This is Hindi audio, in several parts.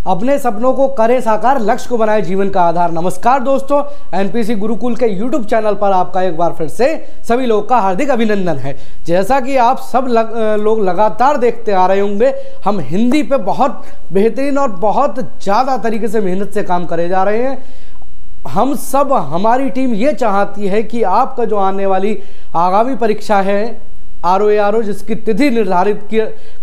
अपने सपनों को करें साकार, लक्ष्य को बनाए जीवन का आधार। नमस्कार दोस्तों, एनपीसी गुरुकुल के यूट्यूब चैनल पर आपका एक बार फिर से सभी लोगों का हार्दिक अभिनंदन है। जैसा कि आप सब लोग लगातार देखते आ रहे होंगे, हम हिंदी पे बहुत बेहतरीन और बहुत ज़्यादा तरीके से मेहनत से काम करे जा रहे हैं। हम सब, हमारी टीम ये चाहती है कि आपका जो आने वाली आगामी परीक्षा है आरओ जिसकी तिथि निर्धारित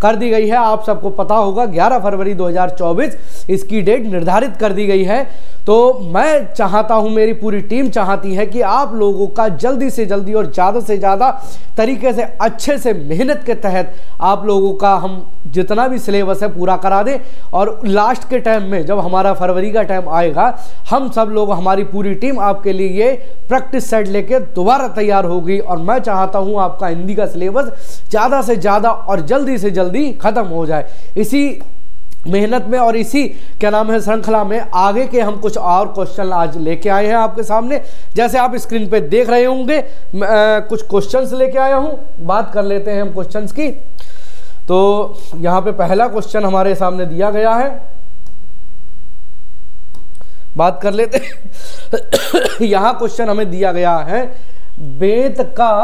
कर दी गई है, आप सबको पता होगा 11 फरवरी 2024 इसकी डेट निर्धारित कर दी गई है। तो मैं चाहता हूं, मेरी पूरी टीम चाहती है कि आप लोगों का जल्दी से जल्दी और ज़्यादा से ज़्यादा तरीके से अच्छे से मेहनत के तहत आप लोगों का हम जितना भी सिलेबस है पूरा करा दें। और लास्ट के टाइम में जब हमारा फरवरी का टाइम आएगा, हम सब लोग, हमारी पूरी टीम आपके लिए ये प्रैक्टिस सेट लेके दोबारा तैयार होगी। और मैं चाहता हूँ आपका हिंदी का सिलेबस ज़्यादा से ज़्यादा और जल्दी से जल्दी ख़त्म हो जाए। इसी मेहनत में और इसी क्या नाम है श्रृंखला में आगे के हम कुछ और क्वेश्चन आज लेके आए हैं आपके सामने। जैसे आप स्क्रीन पे देख रहे होंगे, कुछ क्वेश्चंस लेके आया हूं, बात कर लेते हैं हम क्वेश्चंस की। तो यहाँ पे पहला क्वेश्चन हमारे सामने दिया गया है, बात कर लेते हैं। यहाँ क्वेश्चन हमें दिया गया है, वेद का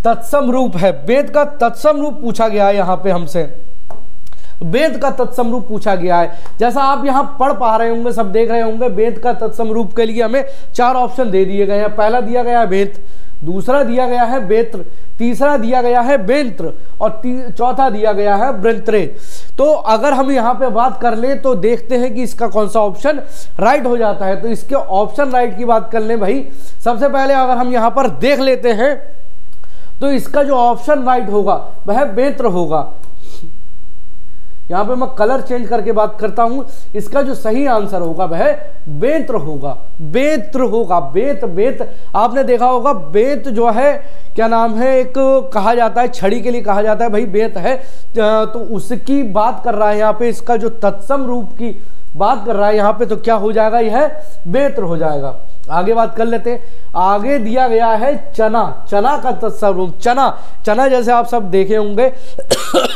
तत्सम रूप है। वेद का तत्सम रूप पूछा गया है, यहाँ पे हमसे वेद का तत्सम रूप पूछा गया है। जैसा आप यहाँ पढ़ पा रहे होंगे, सब देख रहे होंगे, वेद का तत्सम रूप के लिए हमें 4 ऑप्शन दे दिए गए हैं। पहला दिया गया है वेद, दूसरा दिया गया है वेत्र, तीसरा दिया गया है वेंत्र और चौथा दिया गया है वृंत्रे। तो अगर हम यहाँ पे बात कर लें तो देखते हैं कि इसका कौन सा ऑप्शन राइट हो जाता है। तो इसके ऑप्शन राइट की बात कर लें भाई, सबसे पहले अगर हम यहाँ पर देख लेते हैं तो इसका जो ऑप्शन राइट होगा वह वेत्र होगा। यहाँ पे मैं कलर चेंज करके बात करता हूं, इसका जो सही आंसर होगा वह वेत्र होगा। वेत्र होगा, वेत आपने देखा होगा, वेत जो है क्या नाम है, एक कहा जाता है, छड़ी के लिए कहा जाता है भाई वेत है, तो उसकी बात कर रहा है यहाँ पे। इसका जो तत्सम रूप की बात कर रहा है यहाँ पे, तो क्या हो जाएगा, यह वेत्र हो जाएगा। आगे बात कर लेते हैं। आगे दिया गया है चना, चना का तत्सम रूप। चना जैसे आप सब देखे होंगे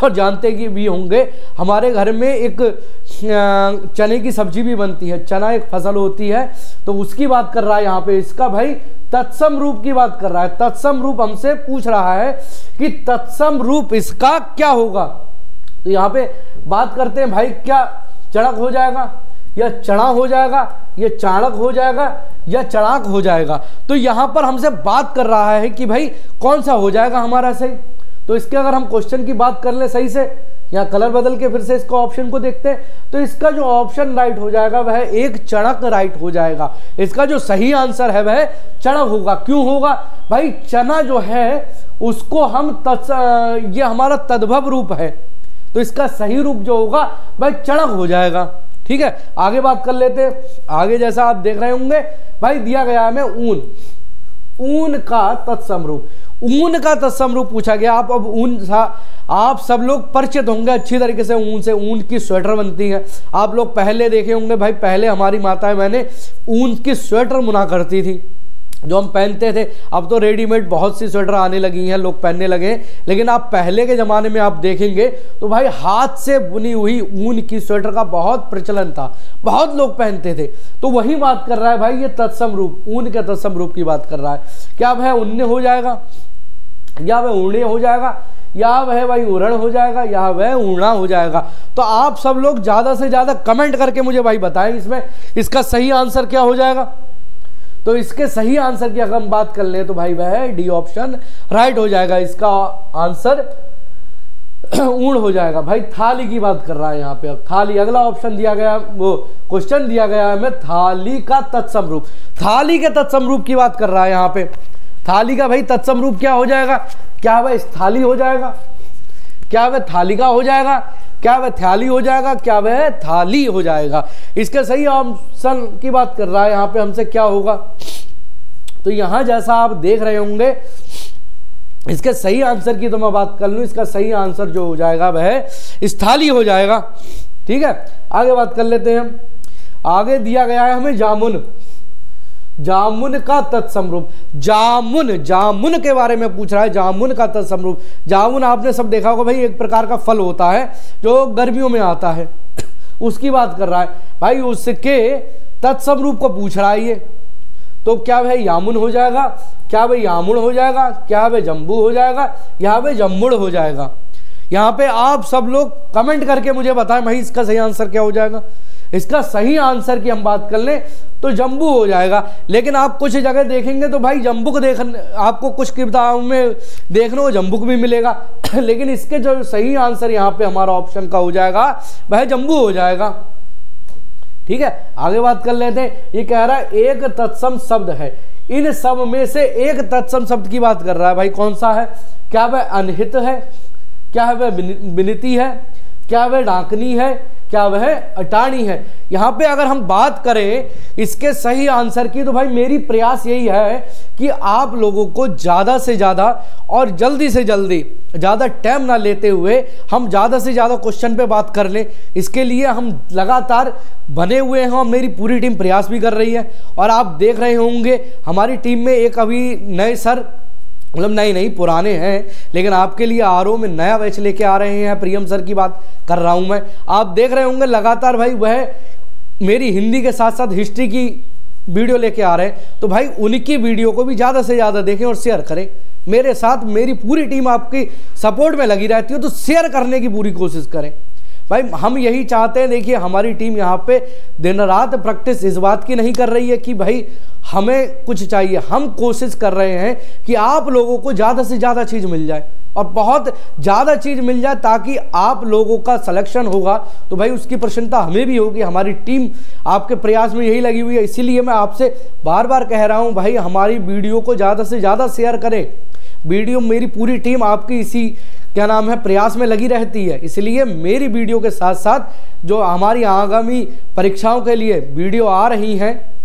और जानते भी होंगे, हमारे घर में एक चने की सब्जी भी बनती है। चना एक फसल होती है, तो उसकी बात कर रहा है यहाँ पे। इसका भाई तत्सम रूप की बात कर रहा है। तत्सम रूप हमसे पूछ रहा है कि तत्सम रूप इसका क्या होगा। तो यहाँ पे बात करते हैं भाई, क्या चणक हो जाएगा, या चणा हो जाएगा, या चाणक हो जाएगा, या चढ़ाक हो जाएगा। तो यहां पर हमसे बात कर रहा है कि भाई कौन सा हो जाएगा हमारा सही। तो इसके अगर हम क्वेश्चन की बात कर ले सही से, यहाँ कलर बदल के फिर से इसको ऑप्शन को देखते हैं, तो इसका जो ऑप्शन राइट हो जाएगा वह एक चणक राइट हो जाएगा। इसका जो सही आंसर है वह चणक होगा। क्यों होगा भाई, चना जो है उसको हम ये हमारा तद्भव रूप है, तो इसका सही रूप जो होगा वह चणक हो जाएगा। ठीक है, आगे बात कर लेते हैं। आगे जैसा आप देख रहे होंगे भाई, दिया गया है हमें ऊन, ऊन का तत्सम रूप। ऊन का तत्सम रूप पूछा गया। आप सब लोग परिचित होंगे अच्छी तरीके से ऊन से। ऊन की स्वेटर बनती है, आप लोग पहले देखे होंगे भाई, पहले हमारी माताएं मैंने ऊन की स्वेटर बुना करती थी जो हम पहनते थे। अब तो रेडीमेड बहुत सी स्वेटर आने लगी हैं, लोग पहनने लगे हैं, लेकिन आप पहले के ज़माने में आप देखेंगे तो भाई हाथ से बुनी हुई ऊन की स्वेटर का बहुत प्रचलन था, बहुत लोग पहनते थे। तो वही बात कर रहा है भाई, ये तत्सम रूप, ऊन के तत्सम रूप की बात कर रहा है। क्या वह उन्ने हो जाएगा, या वह ऊणे हो जाएगा, या वह भाई उरण हो जाएगा, या वह ऊणा हो जाएगा। तो आप सब लोग ज़्यादा से ज़्यादा कमेंट करके मुझे भाई बताएं, इसमें इसका सही आंसर क्या हो जाएगा। तो इसके सही आंसर की अगर हम बात कर ले तो भाई वह डी ऑप्शन राइट हो जाएगा। इसका आंसर ऊण हो जाएगा। भाई थाली की बात कर रहा है यहाँ पे। अब थाली, अगला ऑप्शन दिया गया, वो क्वेश्चन दिया गया है हमें थाली का तत्सम रूप। थाली के तत्सम रूप की बात कर रहा है यहाँ पे। थाली का भाई तत्सम रूप क्या हो जाएगा, क्या वह थाली हो जाएगा, क्या वह थालिका हो जाएगा, क्या वह थाली हो जाएगा, क्या वह थाली हो जाएगा। इसके सही ऑप्शन की बात कर रहा है यहाँ पे हमसे, क्या होगा। तो यहाँ जैसा आप देख रहे होंगे, इसके सही आंसर की तो मैं बात कर लूँ, इसका सही आंसर जो हो जाएगा वह स्थाली हो जाएगा। ठीक है, आगे बात कर लेते हैं हम। आगे दिया गया है हमें जामुन, जामुन का तत्सम रूप। जामुन, जामुन के बारे में पूछ रहा है, जामुन का तत्सम रूप। जामुन आपने सब देखा होगा भाई, एक प्रकार का फल होता है जो गर्मियों में आता है। उसकी बात कर रहा है भाई, उसके तत्सम रूप को पूछ रहा है ये। तो क्या वह यामुन हो जाएगा, क्या वह यामुण हो जाएगा, क्या वह जम्बू हो जाएगा, या वह जम्मुड़ हो जाएगा। यहाँ पे आप सब लोग कमेंट करके मुझे बताएं भाई इसका सही आंसर क्या हो जाएगा। इसका सही आंसर की हम बात कर लें तो जम्बू हो जाएगा। लेकिन आप कुछ जगह देखेंगे तो भाई जम्बुक आपको कुछ किताबों में देखने को जम्बुक भी मिलेगा लेकिन इसके जो सही आंसर यहाँ पे हमारा ऑप्शन का हो जाएगा वह जम्बू हो जाएगा। ठीक है, आगे बात कर लेते हैं। ये कह रहा है एक तत्सम शब्द है, इन सब में से एक तत्सम शब्द की बात कर रहा है भाई, कौन सा है? क्या वह अनहित है, क्या वह विनिति है, क्या वह डाकनी है, क्या वह अटाणी है। यहाँ पे अगर हम बात करें इसके सही आंसर की तो भाई मेरी प्रयास यही है कि आप लोगों को ज़्यादा से ज़्यादा और जल्दी से जल्दी, ज़्यादा टाइम ना लेते हुए हम ज़्यादा से ज़्यादा क्वेश्चन पे बात कर लें। इसके लिए हम लगातार बने हुए हैं और मेरी पूरी टीम प्रयास भी कर रही है। और आप देख रहे होंगे हमारी टीम में एक अभी नए सर, मतलब नहीं पुराने हैं, लेकिन आपके लिए आरओ में नया बैच लेके आ रहे हैं। प्रियम सर की बात कर रहा हूं मैं। आप देख रहे होंगे लगातार भाई वह मेरी हिंदी के साथ साथ हिस्ट्री की वीडियो लेके आ रहे हैं। तो भाई उनकी वीडियो को भी ज़्यादा से ज़्यादा देखें और शेयर करें। मेरे साथ मेरी पूरी टीम आपकी सपोर्ट में लगी रहती है, तो शेयर करने की पूरी कोशिश करें भाई। हम यही चाहते हैं, देखिए हमारी टीम यहाँ पे दिन रात प्रैक्टिस इस बात की नहीं कर रही है कि भाई हमें कुछ चाहिए। हम कोशिश कर रहे हैं कि आप लोगों को ज़्यादा से ज़्यादा चीज़ मिल जाए और बहुत ज़्यादा चीज़ मिल जाए, ताकि आप लोगों का सिलेक्शन होगा तो भाई उसकी प्रसन्नता हमें भी होगी। हमारी टीम आपके प्रयास में यही लगी हुई है। इसीलिए मैं आपसे बार बार कह रहा हूँ भाई हमारी वीडियो को ज़्यादा से ज़्यादा शेयर करें। वीडियो मेरी पूरी टीम आपकी इसी क्या नाम है प्रयास में लगी रहती है। इसलिए मेरी वीडियो के साथ साथ जो हमारी आगामी परीक्षाओं के लिए वीडियो आ रही हैं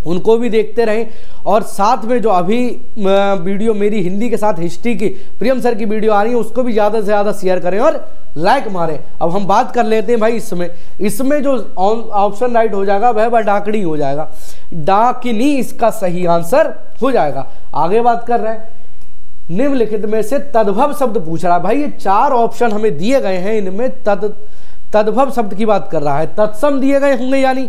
उनको भी देखते रहें। और साथ में जो अभी वीडियो मेरी हिंदी के साथ हिस्ट्री की प्रियम सर की वीडियो आ रही है उसको भी ज़्यादा से ज़्यादा शेयर करें और लाइक मारें। अब हम बात कर लेते हैं भाई इसमें जो ऑप्शन राइट हो जाएगा वह डाकनी हो जाएगा। डाकिनी इसका सही आंसर हो जाएगा। आगे बात कर रहे हैं, निम्नलिखित में से तद्भव शब्द पूछ रहा है भाई। ये 4 ऑप्शन हमें दिए गए हैं, इनमें तद्भव शब्द की बात कर रहा है। तत्सम दिए गए होंगे, यानी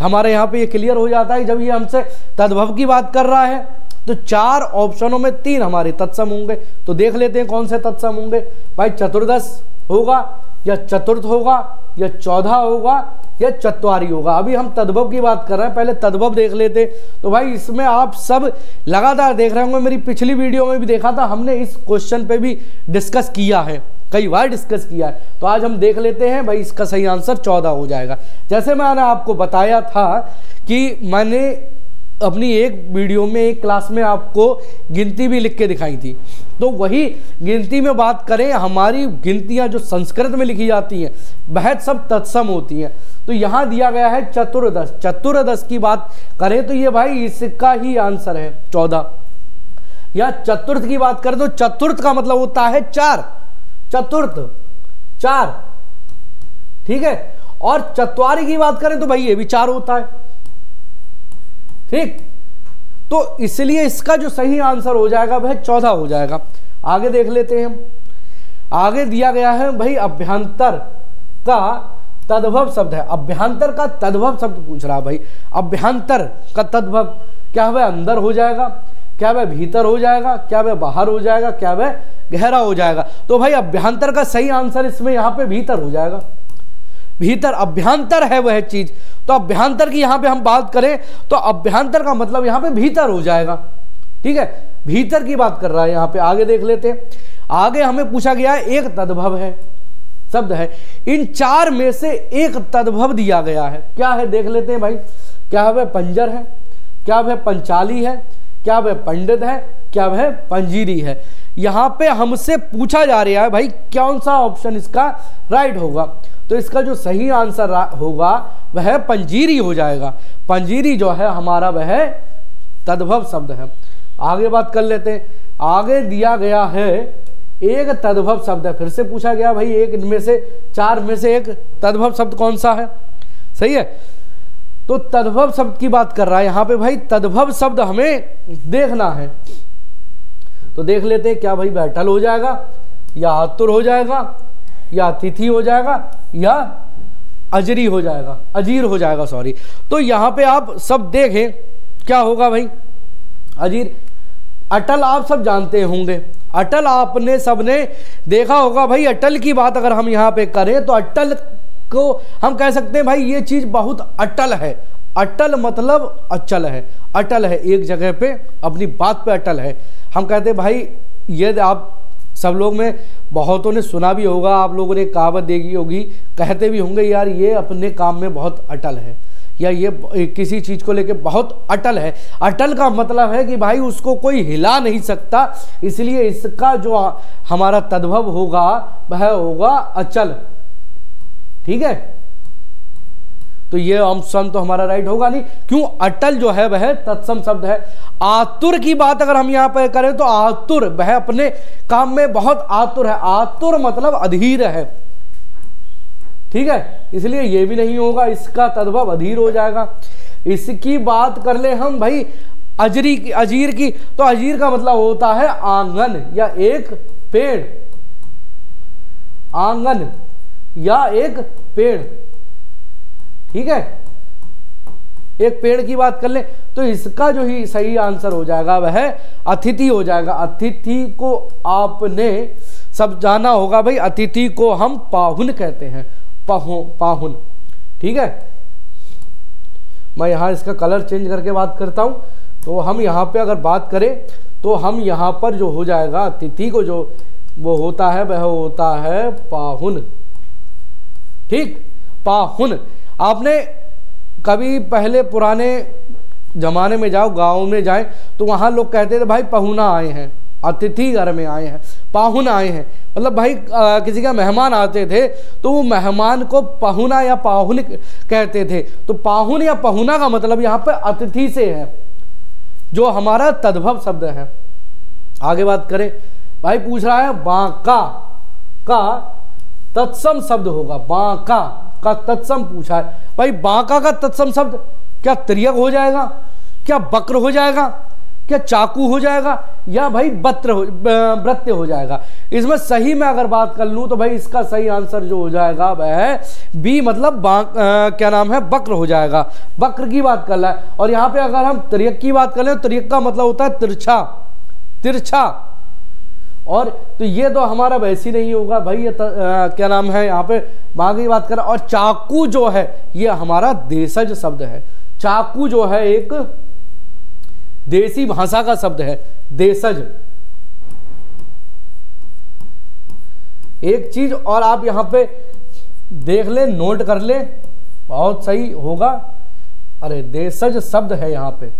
हमारे यहाँ पे ये क्लियर हो जाता है जब ये हमसे तद्भव की बात कर रहा है तो 4 ऑप्शनों में 3 हमारे तत्सम होंगे। तो देख लेते हैं कौन से तत्सम होंगे भाई। चतुर्दश होगा या चतुर्थ होगा या 14 होगा या चत्वारी होगा। अभी हम तद्भव की बात कर रहे हैं, पहले तद्भव देख लेते। तो भाई इसमें आप सब लगातार देख रहे होंगे, मेरी पिछली वीडियो में भी देखा था, हमने इस क्वेश्चन पे भी डिस्कस किया है, कई बार डिस्कस किया है। तो आज हम देख लेते हैं भाई इसका सही आंसर 14 हो जाएगा। जैसे मैंने आपको बताया था कि मैंने अपनी एक वीडियो में एक क्लास में आपको गिनती भी लिख के दिखाई थी, तो वही गिनती में बात करें, हमारी गिनतियां जो संस्कृत में लिखी जाती हैं वह सब तत्सम होती हैं। तो यहाँ दिया गया है चतुर्दश। चतुर्दश की बात करें तो ये भाई इसका ही आंसर है 14। या चतुर्थ की बात करें तो चतुर्थ का मतलब होता है 4, चतुर्थ 4, ठीक है। और चत्वारी की बात करें तो भाई ये भी 4 होता है, ठीक। तो इसलिए इसका जो सही आंसर हो जाएगा वह 14 हो जाएगा। आगे देख लेते हैं हम। आगे दिया गया है भाई अभ्यंतर का तद्भव शब्द है। अभ्यंतर का तद्भव शब्द पूछ रहा है भाई। अभ्यंतर का तद्भव, क्या वह अंदर हो जाएगा, क्या वह भीतर हो जाएगा, क्या वह बाहर हो जाएगा, क्या वह गहरा हो जाएगा। तो भाई अभ्यंतर का सही आंसर इसमें यहाँ पे भीतर हो जाएगा। भीतर, अभ्यंतर है वह चीज। तो अभ्यंतर की यहाँ पे हम बात करें तो अभ्यंतर का मतलब यहाँ पे भीतर हो जाएगा, ठीक है। भीतर की बात कर रहा है यहाँ पे। आगे देख लेते हैं। आगे हमें पूछा गया है एक तद्भव है शब्द है, इन 4 में से एक तद्भव दिया गया है। क्या है देख लेते हैं भाई। क्या वह पंजर है, क्या वह पंचाली है, क्या वह पंडित है, क्या वह पंजीरी है। यहाँ पे हमसे पूछा जा रहा है भाई कौन सा ऑप्शन इसका राइट होगा। तो इसका जो सही आंसर होगा वह पंजीरी हो जाएगा। पंजीरी जो है हमारा वह तद्भव शब्द है। आगे बात कर लेते हैं। आगे दिया गया है एक तद्भव शब्द है। फिर से पूछा गया भाई एक में से 4 में से एक तद्भव शब्द कौन सा है, सही है। तो तद्भव शब्द की बात कर रहा है यहाँ पे भाई। तद्भव शब्द हमें देखना है, तो देख लेते हैं। क्या भाई बैठल हो जाएगा, या आतुर हो जाएगा, या अतिथि हो जाएगा, या अजरी हो जाएगा, अजीर हो जाएगा, सॉरी। तो यहाँ पे आप सब देखें क्या होगा भाई, अजीर। अटल आप सब जानते होंगे, अटल आपने सबने देखा होगा भाई। अटल की बात अगर हम यहाँ पे करें तो अटल को हम कह सकते हैं भाई ये चीज़ बहुत अटल है। अटल मतलब अचल है, अटल है, एक जगह पे अपनी बात पे अटल है। हम कहते हैं भाई, ये आप सब लोग में बहुतों ने सुना भी होगा, आप लोगों ने कहावत देखी होगी, कहते भी होंगे यार ये अपने काम में बहुत अटल है, या ये किसी चीज़ को लेके बहुत अटल है। अटल का मतलब है कि भाई उसको कोई हिला नहीं सकता, इसलिए इसका जो हमारा तद्भव होगा वह होगा अचल। ठीक है, तो ये ऑप्शन तो हमारा राइट होगा नहीं, क्यों? अटल जो है वह तत्सम शब्द है। आतुर की बात अगर हम यहाँ पर करें तो आतुर, वह अपने काम में बहुत आतुर है। आतुर मतलब अधीर है। ठीक है, इसलिए ये भी नहीं होगा, इसका तद्भव अधीर हो जाएगा। इसकी बात कर ले हम भाई अजरी की, अजीर की, तो अजीर का मतलब होता है आंगन या एक पेड़, आंगन या एक पेड़। ठीक है, एक पेड़ की बात कर ले तो इसका जो ही सही आंसर हो जाएगा वह अतिथि हो जाएगा। अतिथि को आपने सब जाना होगा भाई, अतिथि को हम पाहुन कहते हैं, पाहुन। ठीक है, मैं यहाँ इसका कलर चेंज करके बात करता हूँ। तो हम यहाँ पे अगर बात करें तो हम यहाँ पर जो हो जाएगा अतिथि को जो वो होता है वह होता है पाहुन। ठीक, पाहुन। आपने कभी पहले पुराने जमाने में जाओ, गाँव में जाए तो वहाँ लोग कहते थे भाई पहुना आए हैं, अतिथि घर में आए हैं, पाहुन आए हैं। मतलब भाई किसी का मेहमान आते थे तो वो मेहमान को पहुना या पाहुन कहते थे। तो पाहुन या पहुना का मतलब यहाँ पे अतिथि से है, जो हमारा तद्भव शब्द है। आगे बात करें, भाई पूछ रहा है बांका का तत्सम शब्द होगा, बांका का तत्सम पूछा है भाई। बांका का तत्सम शब्द क्या तिर्यक हो जाएगा, क्या वक्र हो जाएगा, क्या चाकू हो जाएगा, या भाई वृत्य हो जाएगा? इसमें सही में अगर बात कर लूं तो भाई इसका सही आंसर जो हो जाएगा वह बी, मतलब क्या नाम है, वक्र हो जाएगा। वक्र की बात कर रहा है। और यहाँ पे अगर हम तिर्यक की बात कर लें, तिर्यक का मतलब होता है तिरछा, तिरछा। और तो ये तो हमारा वैसे ही नहीं होगा भाई, ये क्या नाम है, यहाँ पे वहां की बात करें। और चाकू जो है ये हमारा देशज शब्द है। चाकू जो है एक देसी भाषा का शब्द है, देशज। एक चीज और आप यहां पे देख ले, नोट कर ले, बहुत सही होगा। अरे देशज शब्द है यहाँ पे।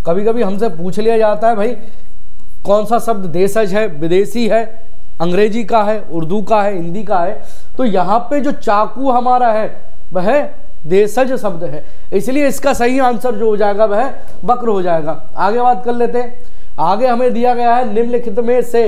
कभी कभी हमसे पूछ लिया जाता है भाई कौन सा शब्द देशज है, विदेशी है, अंग्रेजी का है, उर्दू का है, हिंदी का है। तो यहाँ पे जो चाकू हमारा है वह देशज शब्द है, इसलिए इसका सही आंसर जो हो जाएगा वह वक्र हो जाएगा। आगे बात कर लेते हैं। आगे हमें दिया गया है निम्नलिखित में से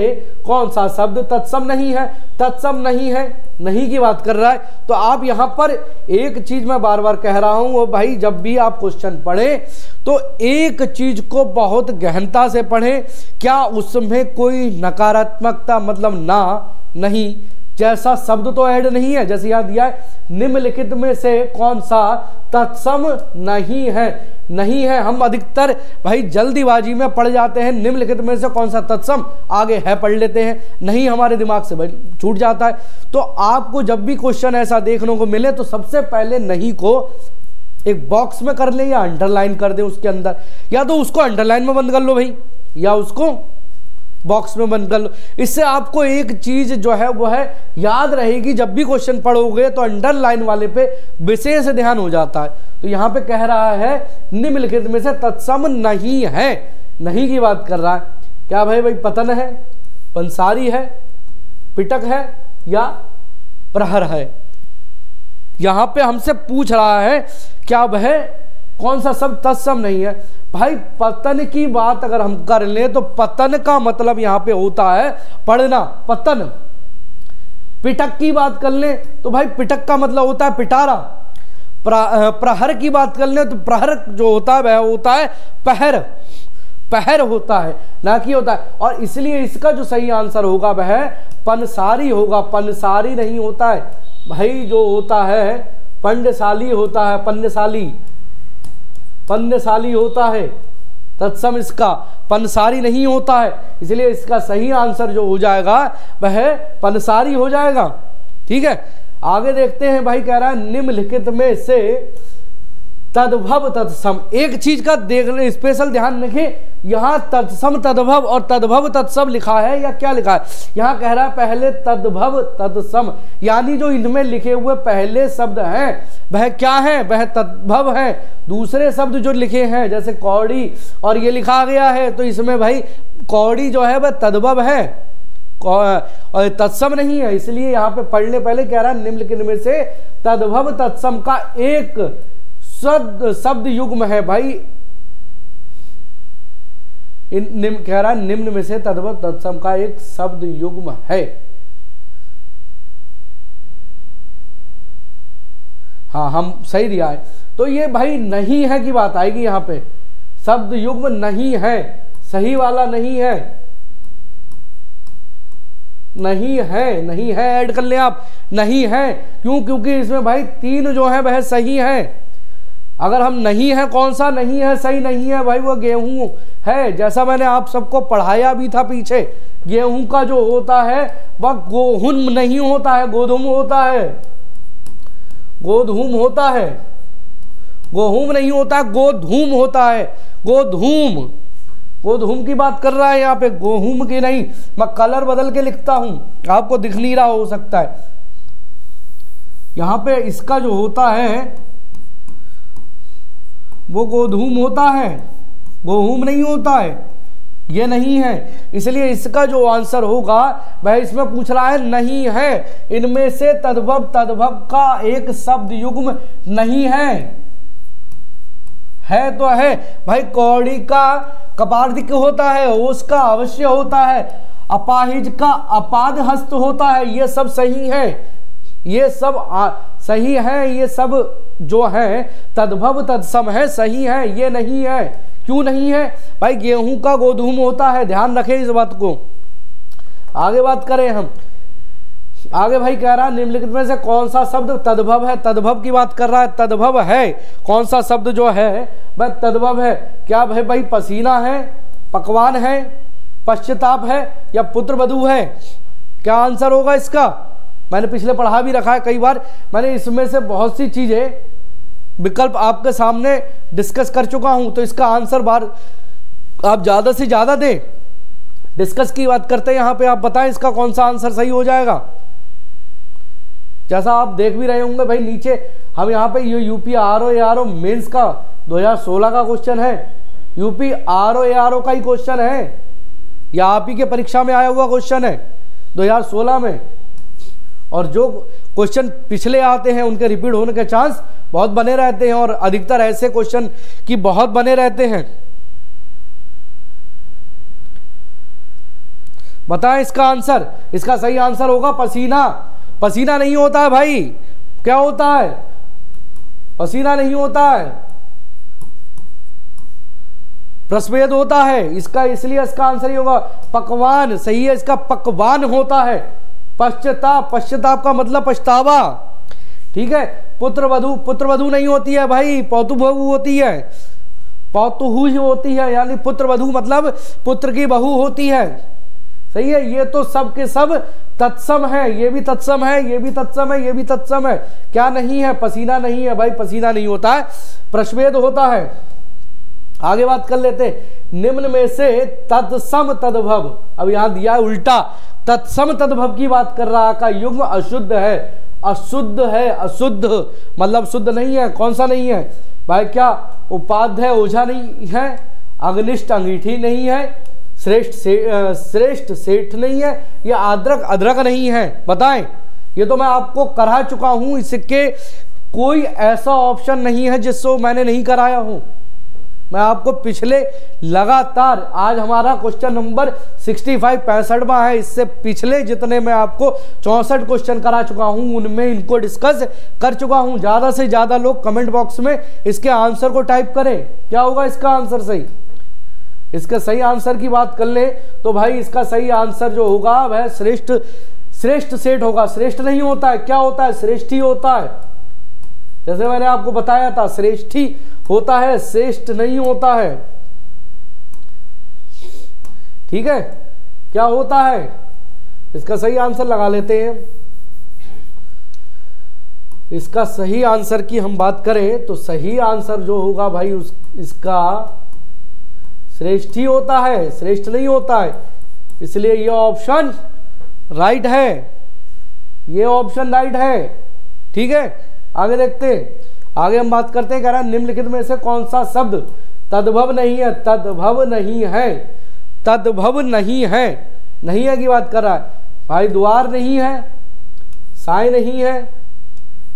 कौन सा शब्द तत्सम नहीं है। तत्सम नहीं है, नहीं की बात कर रहा है। तो आप यहाँ पर एक चीज मैं बार बार कह रहा हूं, वो भाई जब भी आप क्वेश्चन पढ़ें तो एक चीज को बहुत गहनता से पढ़ें। क्या उसमें कोई नकारात्मकता मतलब ना नहीं जैसा शब्द तो ऐड नहीं है। जैसे यहाँ दिया है निम्नलिखित में से कौन सा तत्सम नहीं है, नहीं है। हम अधिकतर भाई जल्दीबाजी में पढ़ जाते हैं, निम्नलिखित में से कौन सा तत्सम, आगे है पढ़ लेते हैं, नहीं हमारे दिमाग से भाई छूट जाता है। तो आपको जब भी क्वेश्चन ऐसा देखने को मिले तो सबसे पहले नहीं को एक बॉक्स में कर ले या अंडरलाइन कर दे उसके अंदर, या तो उसको अंडरलाइन में बंद कर लो भाई, या उसको बॉक्स में बंद कर लो। इससे आपको एक चीज जो है वो है याद रहेगी, जब भी क्वेश्चन पढ़ोगे तो अंडरलाइन वाले पे विशेष ध्यान हो जाता है। तो यहाँ पे कह रहा है निम्नलिखित में से तत्सम नहीं है, नहीं की बात कर रहा है। क्या भाई पतन है, पंसारी है, पिटक है या प्रहर है? यहाँ पे हमसे पूछ रहा है क्या वह कौन सा शब्द तत्सम नहीं है। भाई पतन की बात अगर हम कर लें तो पतन का मतलब यहाँ पे होता है पढ़ना, पतन। पिटक की बात कर लें तो भाई पिटक का मतलब होता है पिटारा। प्रहर की बात कर लें तो प्रहर जो होता है वह होता है पहर, पहर होता है ना कि होता है। और इसलिए इसका जो सही आंसर होगा वह पंसारी होगा, पंसारी नहीं होता है। भाई जो होता है पंडशाली होता है, पन्नशाली होता है, तत्सम इसका पनसारी नहीं होता है, इसलिए इसका सही आंसर जो हो जाएगा वह पनसारी हो जाएगा। ठीक है, आगे देखते हैं। भाई कह रहा है निम्नलिखित में से तद्भव तत्सम, एक चीज का देखने स्पेशल ध्यान रखें, यहाँ तत्सम तद्भव और तद्भव तत्सम लिखा है या क्या लिखा है। यहाँ कह रहा है पहले तद्भव तत्सम, यानी जो इनमें लिखे हुए पहले शब्द हैं वह क्या है, वह तद्भव है। दूसरे शब्द जो लिखे हैं जैसे कौड़ी और ये लिखा गया है, तो इसमें भाई कौड़ी जो है वह तद्भव है और तत्सम नहीं है। इसलिए यहाँ पे पढ़ने पहले कह रहा है निम्नलिखित में से तद्भव तत्सम का एक शब्द युग्म है। भाई कह रहा है निम्न में से तद्भव तत्सम का एक शब्द युग्म है। हाँ, हम सही दिया है। तो ये भाई नहीं है की बात आएगी यहाँ पे, शब्द युग्म नहीं है, सही वाला नहीं है, नहीं है ऐड कर लें आप, नहीं है। क्यों? क्योंकि इसमें भाई तीन जो है वह सही है। अगर हम नहीं है, कौन सा नहीं है सही नहीं है भाई, वो गेहूं है। जैसा मैंने आप सबको पढ़ाया भी था पीछे, गेहूं का जो होता है वह गोहुम नहीं होता है, गोधूम होता है, गोधूम होता है, गोहुम नहीं होता, गोधूम होता है, गोधूम। गोधूम की बात कर रहा है यहाँ पे, गोहुम की नहीं। मैं कलर बदल के लिखता हूं, आपको दिख नहीं रहा हो सकता है। यहाँ पे इसका जो होता है वो गोधूम होता है, गोहुम नहीं होता है, ये नहीं है। इसलिए इसका जो आंसर होगा वह इसमें पूछ रहा है नहीं है, इनमें से तद्भव का एक शब्द युग्म नहीं है तो है भाई। कौड़ी का कपार्धिक होता है, उसका अवश्य होता है, अपाहिज का अपाद हस्त होता है, ये सब सही है, ये सब सही है, ये सब जो है तद्भव तत्सम है, सही है, ये नहीं है। क्यों नहीं है भाई? गेहूं का गोधूम होता है, ध्यान रखें इस बात को। आगे बात करें हम, आगे भाई कह रहा है निम्नलिखित में से कौन सा शब्द तद्भव है, तद्भव की बात कर रहा है, तद्भव है कौन सा शब्द जो है वह तद्भव है। क्या भाई पसीना है, पकवान है, पश्चाताप है या पुत्रवधू है? क्या आंसर होगा इसका? मैंने पिछले पढ़ा भी रखा है कई बार, मैंने इसमें से बहुत सी चीजें विकल्प आपके सामने डिस्कस कर चुका हूं, तो इसका आंसर बार आप ज्यादा से ज्यादा दें। डिस्कस की बात करते हैं यहाँ पे, आप बताएं इसका कौन सा आंसर सही हो जाएगा। जैसा आप देख भी रहे होंगे भाई नीचे हम यहाँ पे यूपी आरओ मेंस का 2016 का क्वेश्चन है, यूपी आरओ का ही क्वेश्चन है, या आप ही के परीक्षा में आया हुआ क्वेश्चन है 2016 में। और जो क्वेश्चन पिछले आते हैं उनके रिपीट होने के चांस बहुत बने रहते हैं, और अधिकतर ऐसे क्वेश्चन की बहुत बने रहते हैं। बताएं इसका आंसर, इसका सही आंसर होगा पसीना। पसीना नहीं होता है भाई, क्या होता है? पसीना नहीं होता है, प्रस्वेद होता है इसका, इसलिए इसका आंसर ही होगा पकवान। सही है, इसका पकवान होता है। पश्चाताप, पश्चाताप का मतलब पछतावा। ठीक है, पुत्रवधू नहीं होती है भाई, पौतुबहू होती है, पौतुहू ही होती है, यानी पुत्रवधू मतलब पुत्र की बहू होती है। सही है, ये तो सब के सब तत्सम है, ये भी तत्सम है, ये भी तत्सम है, ये भी तत्सम है। क्या नहीं है? पसीना नहीं है भाई, पसीना नहीं होता है, प्रश्वेद होता है। आगे बात कर लेते, निम्न में से तत्सम तद्भव, अब यहां दिया है उल्टा, तत्सम तद्भव की बात कर रहा का युग्म अशुद्ध है, अशुद्ध है, अशुद्ध मतलब शुद्ध नहीं है। कौन सा नहीं है भाई? क्या उपाध्याय ओझा नहीं है, अग्निष्ठ अंगीठी नहीं है, श्रेष्ठ सेठ नहीं है, या अदरक नहीं है? बताएं। ये तो मैं आपको करा चुका हूं, इसके कोई ऐसा ऑप्शन नहीं है जिसको मैंने नहीं कराया हूं। मैं आपको पिछले लगातार, आज हमारा क्वेश्चन नंबर 65 है, इससे पिछले जितने मैं आपको 64 क्वेश्चन करा चुका हूं उनमें इनको डिस्कस कर चुका हूं। ज़्यादा से ज़्यादा लोग कमेंट बॉक्स में इसके आंसर को टाइप करें। क्या होगा इसका आंसर सही? इसका सही आंसर की बात कर ले तो भाई इसका सही आंसर जो होगा वह श्रेष्ठ श्रेष्ठ सेठ होगा, श्रेष्ठ नहीं होता है, क्या होता है, श्रेष्ठी होता है। जैसे मैंने आपको बताया था श्रेष्ठी होता है, श्रेष्ठ नहीं होता है। ठीक है, क्या होता है, इसका सही आंसर लगा लेते हैं। इसका सही आंसर की हम बात करें तो सही आंसर जो होगा भाई इसका श्रेष्ठी होता है, श्रेष्ठ नहीं होता है। इसलिए ये ऑप्शन राइट है, ये ऑप्शन राइट है। ठीक है, आगे देखते हैं। आगे हम बात करते हैं, कह रहा है निम्नलिखित में से कौन सा शब्द तद्भव नहीं है, तद्भव नहीं है, तद्भव नहीं है, नहीं है की बात कर रहा है भाई। द्वार नहीं है, साय नहीं है,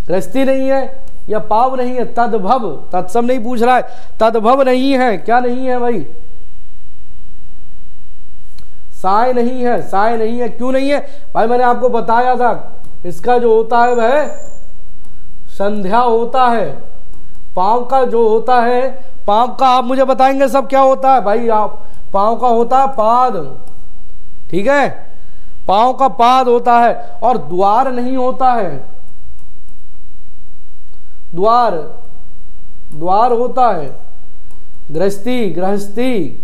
गृहस्थी नहीं है या पाव नहीं है, तद्भव, तत्सम नहीं पूछ रहा है, तद्भव नहीं है। क्या नहीं है भाई, साय नहीं है, साय नहीं है। क्यों नहीं है भाई, मैंने आपको बताया था इसका जो होता है वह संध्या होता है। पांव का जो होता है, पांव का आप मुझे बताएंगे सब क्या होता है भाई। आप पांव का होता है पाद, ठीक है, पांव का पाद होता है। और द्वार नहीं होता है, द्वार, द्वार होता है। गृहस्थी, गृहस्थी,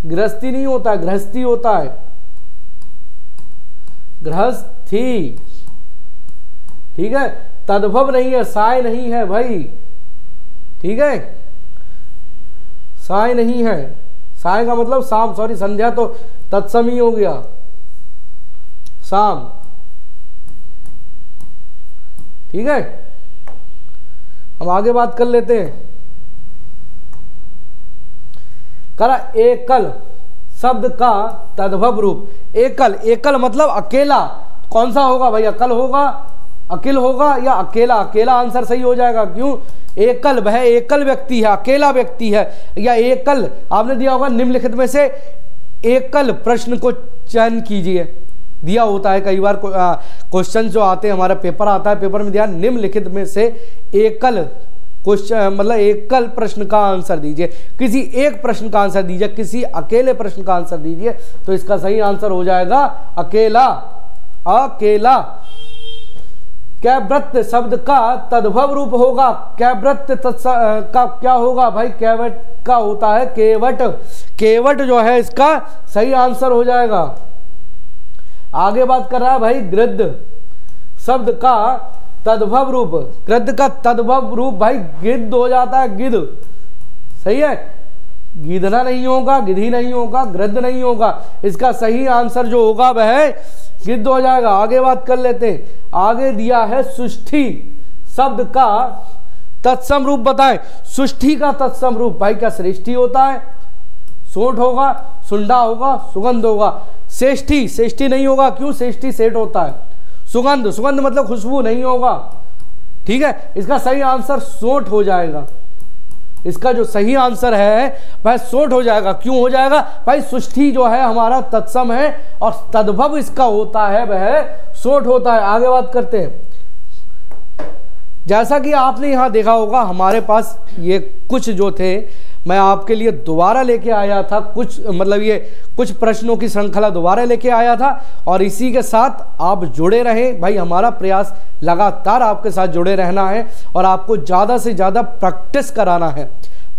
गृहस्थी नहीं होता है, गृहस्थी होता है, गृहस्थी। ठीक है, तद्भव नहीं है, साय नहीं है भाई। ठीक है, साय नहीं है, साय का मतलब शाम, सॉरी संध्या तो तत्सम ही हो गया, शाम। ठीक है, हम आगे बात कर लेते हैं। करा एकल शब्द का तद्भव रूप। एकल, एकल मतलब अकेला। कौन सा होगा भाई, अकल होगा, अकिल होगा या अकेला। अकेला आंसर सही हो जाएगा। क्यों, एकल, वह एकल व्यक्ति है, अकेला व्यक्ति है। या एकल आपने दिया होगा निम्नलिखित में से एकल प्रश्न को चयन कीजिए, दिया होता है कई बार क्वेश्चन जो आते हैं, हमारा पेपर आता है, पेपर में दिया निम्नलिखित में से एकल क्वेश्चन मतलब एकल प्रश्न का आंसर दीजिए। किसी एक प्रश्न का आंसर दीजिए, किसी अकेले प्रश्न का आंसर दीजिए। तो इसका सही आंसर हो जाएगा अकेला, अकेला। कैवृत्त शब्द का तद्भव रूप होगा। कैवृत्त का क्या होगा भाई, कैवट का होता है केवट। केवट जो है इसका सही आंसर हो जाएगा। आगे बात कर रहा है भाई गृद्ध शब्द का तद्भव रूप। गृद्ध का तद्भव रूप भाई गिद्ध हो जाता है, गिद्ध। सही है, गिधना नहीं होगा, गिधी नहीं होगा, गृद्ध नहीं होगा। इसका सही आंसर जो होगा वह गिद्ध हो जाएगा। आगे बात कर लेते हैं। आगे दिया है सुष्ठी शब्द का तत्सम रूप बताएं। सुष्ठी का तत्सम रूप भाई क्या श्रेष्ठी होता है, सोंठ होगा, सुंडा होगा, सुगंध होगा। श्रेष्ठी, श्रेष्ठी नहीं होगा। क्यों, श्रेष्ठी सेठ होता है। सुगंध, सुगंध मतलब खुशबू नहीं होगा। ठीक है, इसका सही आंसर सोंठ हो जाएगा। इसका जो सही आंसर है वह सोंठ हो जाएगा। क्यों हो जाएगा भाई, सुष्ठी जो है हमारा तत्सम है और तद्भव इसका होता है वह सोंठ होता है। आगे बात करते हैं। जैसा कि आपने यहाँ देखा होगा हमारे पास ये कुछ जो थे मैं आपके लिए दोबारा लेके आया था, कुछ मतलब ये कुछ प्रश्नों की श्रृंखला दोबारा लेके आया था। और इसी के साथ आप जुड़े रहें भाई, हमारा प्रयास लगातार आपके साथ जुड़े रहना है और आपको ज़्यादा से ज़्यादा प्रैक्टिस कराना है।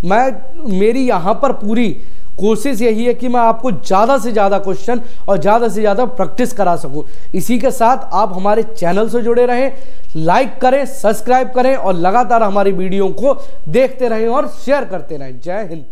मेरी यहाँ पर पूरी कोशिश यही है कि मैं आपको ज़्यादा से ज़्यादा क्वेश्चन और ज़्यादा से ज़्यादा प्रैक्टिस करा सकूँ। इसी के साथ आप हमारे चैनल से जुड़े रहें, लाइक करें, सब्सक्राइब करें और लगातार हमारी वीडियो को देखते रहें और शेयर करते रहें। जय हिंद।